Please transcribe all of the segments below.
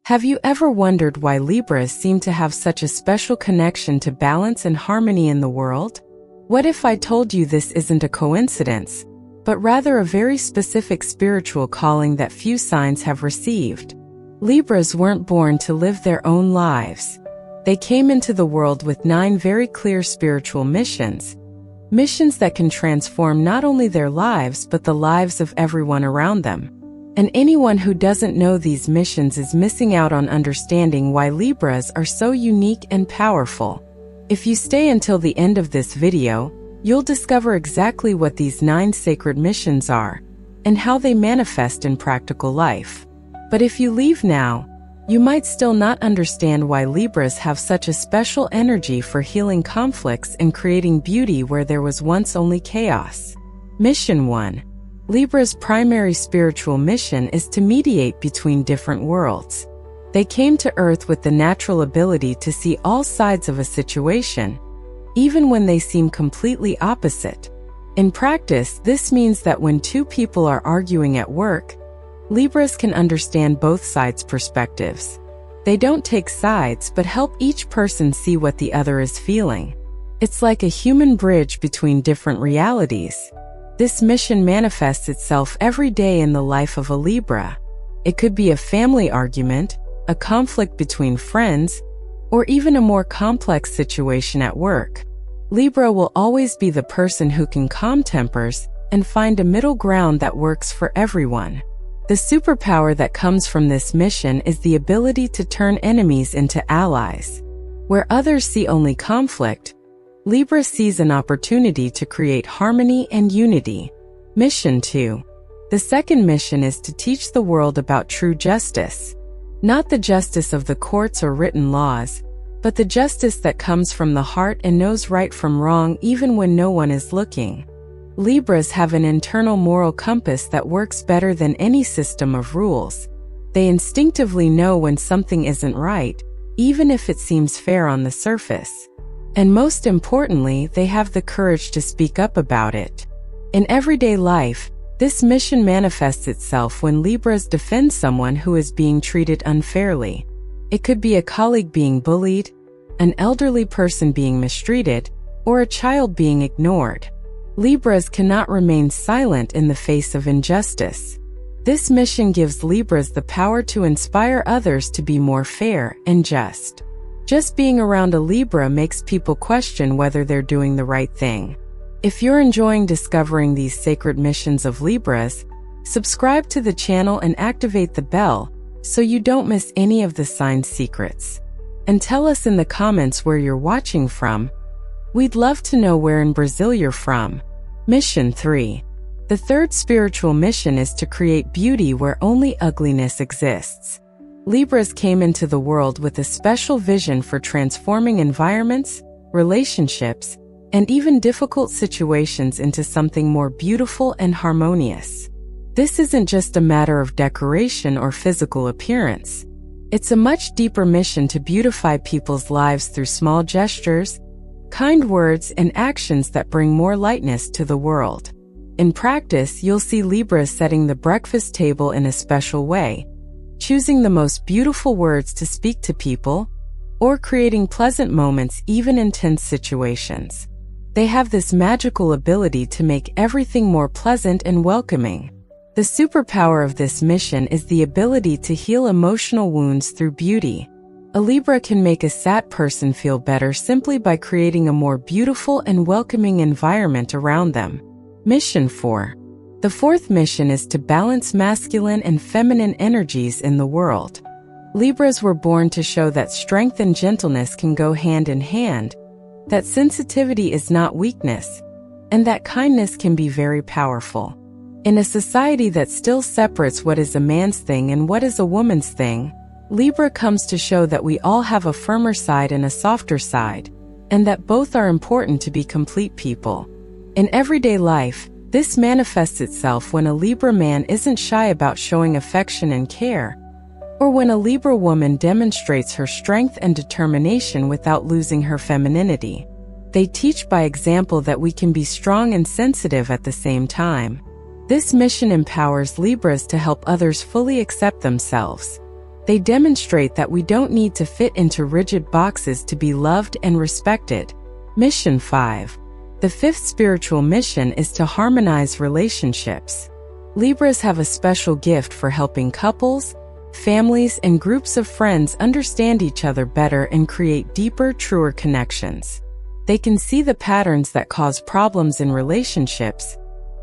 Have you ever wondered why Libras seem to have such a special connection to balance and harmony in the world? What if I told you this isn't a coincidence, but rather a very specific spiritual calling that few signs have received? Libras weren't born to live their own lives. They came into the world with 9 very clear spiritual missions. Missions that can transform not only their lives but the lives of everyone around them. And anyone who doesn't know these missions is missing out on understanding why Libras are so unique and powerful. If you stay until the end of this video, you'll discover exactly what these 9 sacred missions are, and how they manifest in practical life. But if you leave now, you might still not understand why Libras have such a special energy for healing conflicts and creating beauty where there was once only chaos. Mission 1. Libra's primary spiritual mission is to mediate between different worlds. They came to Earth with the natural ability to see all sides of a situation, even when they seem completely opposite. In practice, this means that when 2 people are arguing at work, Libras can understand both sides' perspectives. They don't take sides but help each person see what the other is feeling. It's like a human bridge between different realities. This mission manifests itself every day in the life of a Libra. It could be a family argument, a conflict between friends, or even a more complex situation at work. Libra will always be the person who can calm tempers and find a middle ground that works for everyone. The superpower that comes from this mission is the ability to turn enemies into allies. Where others see only conflict, Libra sees an opportunity to create harmony and unity. Mission 2. The second mission is to teach the world about true justice. Not the justice of the courts or written laws, but the justice that comes from the heart and knows right from wrong even when no one is looking. Libras have an internal moral compass that works better than any system of rules. They instinctively know when something isn't right, even if it seems fair on the surface. And most importantly, they have the courage to speak up about it. In everyday life, this mission manifests itself when Libras defend someone who is being treated unfairly. It could be a colleague being bullied, an elderly person being mistreated, or a child being ignored. Libras cannot remain silent in the face of injustice. This mission gives Libras the power to inspire others to be more fair and just. Just being around a Libra makes people question whether they're doing the right thing. If you're enjoying discovering these sacred missions of Libras, subscribe to the channel and activate the bell so you don't miss any of the sign's secrets. And tell us in the comments where you're watching from. We'd love to know where in Brazil you're from. Mission 3. The third spiritual mission is to create beauty where only ugliness exists. Libras came into the world with a special vision for transforming environments, relationships, and even difficult situations into something more beautiful and harmonious. This isn't just a matter of decoration or physical appearance. It's a much deeper mission to beautify people's lives through small gestures, kind words, and actions that bring more lightness to the world. In practice, you'll see Libras setting the breakfast table in a special way, choosing the most beautiful words to speak to people, or creating pleasant moments even in tense situations. They have this magical ability to make everything more pleasant and welcoming. The superpower of this mission is the ability to heal emotional wounds through beauty. A Libra can make a sad person feel better simply by creating a more beautiful and welcoming environment around them. Mission 4. The fourth mission is to balance masculine and feminine energies in the world. Libras were born to show that strength and gentleness can go hand in hand, that sensitivity is not weakness, and that kindness can be very powerful. In a society that still separates what is a man's thing and what is a woman's thing, Libra comes to show that we all have a firmer side and a softer side, and that both are important to be complete people. In everyday life, this manifests itself when a Libra man isn't shy about showing affection and care, or when a Libra woman demonstrates her strength and determination without losing her femininity. They teach by example that we can be strong and sensitive at the same time. This mission empowers Libras to help others fully accept themselves. They demonstrate that we don't need to fit into rigid boxes to be loved and respected. Mission 5. The fifth spiritual mission is to harmonize relationships. Libras have a special gift for helping couples, families, and groups of friends understand each other better and create deeper, truer connections. They can see the patterns that cause problems in relationships,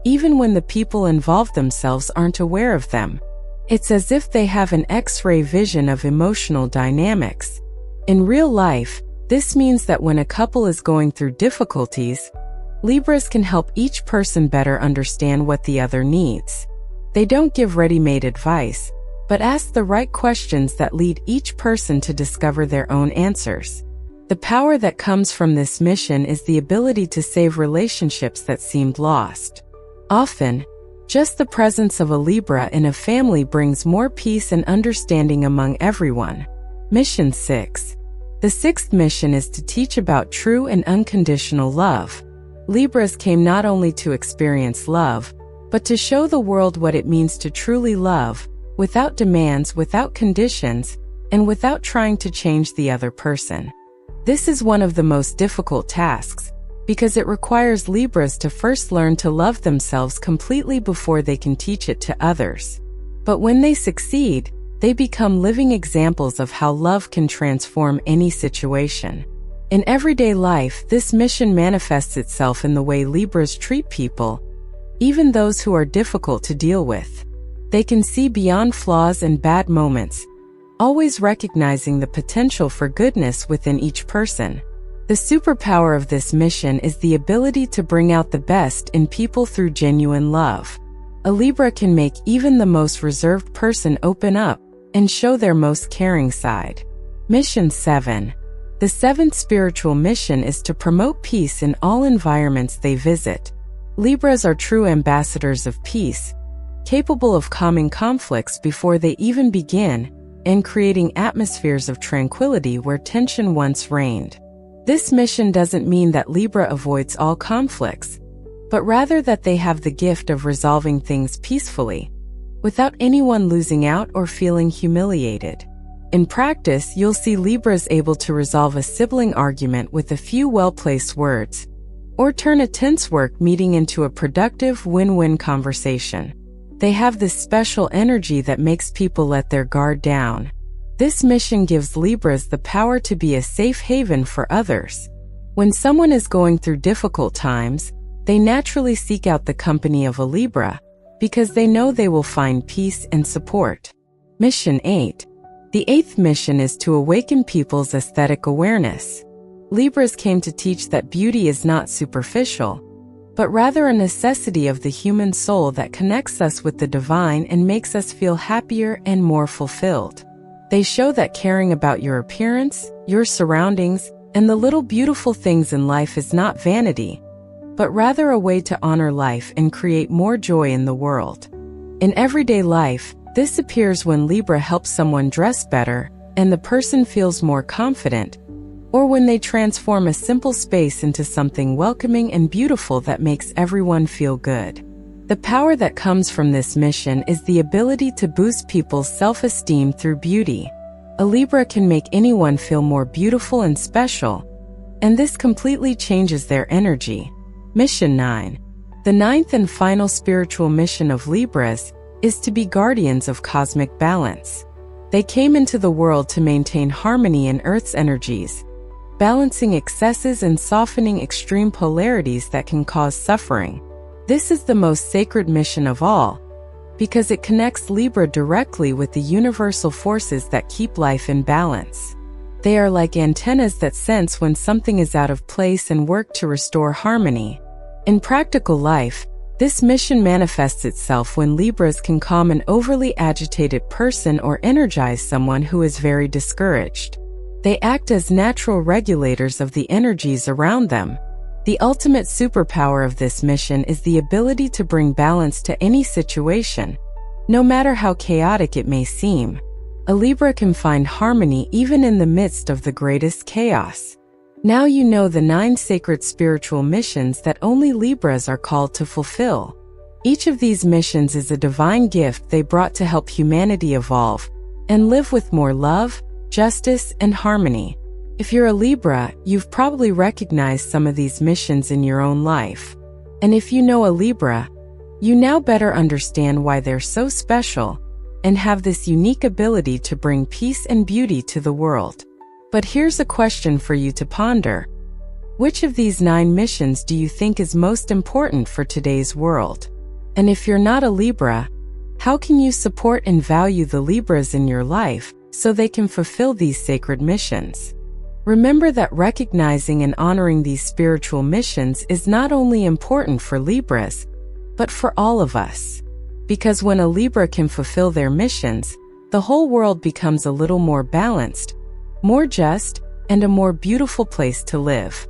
even when the people involved themselves aren't aware of them. It's as if they have an X-ray vision of emotional dynamics. In real life, this means that when a couple is going through difficulties, Libras can help each person better understand what the other needs. They don't give ready-made advice, but ask the right questions that lead each person to discover their own answers. The power that comes from this mission is the ability to save relationships that seemed lost. Often, just the presence of a Libra in a family brings more peace and understanding among everyone. Mission 6. The sixth mission is to teach about true and unconditional love. Libras came not only to experience love, but to show the world what it means to truly love, without demands, without conditions, and without trying to change the other person. This is one of the most difficult tasks, because it requires Libras to first learn to love themselves completely before they can teach it to others. But when they succeed, they become living examples of how love can transform any situation. In everyday life, this mission manifests itself in the way Libras treat people, even those who are difficult to deal with. They can see beyond flaws and bad moments, always recognizing the potential for goodness within each person. The superpower of this mission is the ability to bring out the best in people through genuine love. A Libra can make even the most reserved person open up and show their most caring side. Mission 7. The seventh spiritual mission is to promote peace in all environments they visit. Libras are true ambassadors of peace, capable of calming conflicts before they even begin, and creating atmospheres of tranquility where tension once reigned. This mission doesn't mean that Libra avoids all conflicts, but rather that they have the gift of resolving things peacefully, without anyone losing out or feeling humiliated. In practice, you'll see Libras able to resolve a sibling argument with a few well-placed words, or turn a tense work meeting into a productive win-win conversation. They have this special energy that makes people let their guard down. This mission gives Libras the power to be a safe haven for others. When someone is going through difficult times, they naturally seek out the company of a Libra, because they know they will find peace and support. Mission 8. The eighth mission is to awaken people's aesthetic awareness. Libras came to teach that beauty is not superficial, but rather a necessity of the human soul that connects us with the divine and makes us feel happier and more fulfilled. They show that caring about your appearance, your surroundings, and the little beautiful things in life is not vanity, but rather a way to honor life and create more joy in the world. In everyday life, this appears when Libra helps someone dress better and the person feels more confident, or when they transform a simple space into something welcoming and beautiful that makes everyone feel good. The power that comes from this mission is the ability to boost people's self-esteem through beauty. A Libra can make anyone feel more beautiful and special, and this completely changes their energy. Mission 9. The ninth and final spiritual mission of Libras is to be guardians of cosmic balance. They came into the world to maintain harmony in Earth's energies, balancing excesses and softening extreme polarities that can cause suffering. This is the most sacred mission of all, because it connects Libra directly with the universal forces that keep life in balance. They are like antennas that sense when something is out of place and work to restore harmony. In practical life, this mission manifests itself when Libras can calm an overly agitated person or energize someone who is very discouraged. They act as natural regulators of the energies around them. The ultimate superpower of this mission is the ability to bring balance to any situation, no matter how chaotic it may seem. A Libra can find harmony even in the midst of the greatest chaos. Now you know the 9 sacred spiritual missions that only Libras are called to fulfill. Each of these missions is a divine gift they brought to help humanity evolve and live with more love, justice, and harmony. If you're a Libra, you've probably recognized some of these missions in your own life. And if you know a Libra, you now better understand why they're so special and have this unique ability to bring peace and beauty to the world. But here's a question for you to ponder. Which of these 9 missions do you think is most important for today's world? And if you're not a Libra, how can you support and value the Libras in your life so they can fulfill these sacred missions? Remember that recognizing and honoring these spiritual missions is not only important for Libras, but for all of us. Because when a Libra can fulfill their missions, the whole world becomes a little more balanced, more just, and a more beautiful place to live.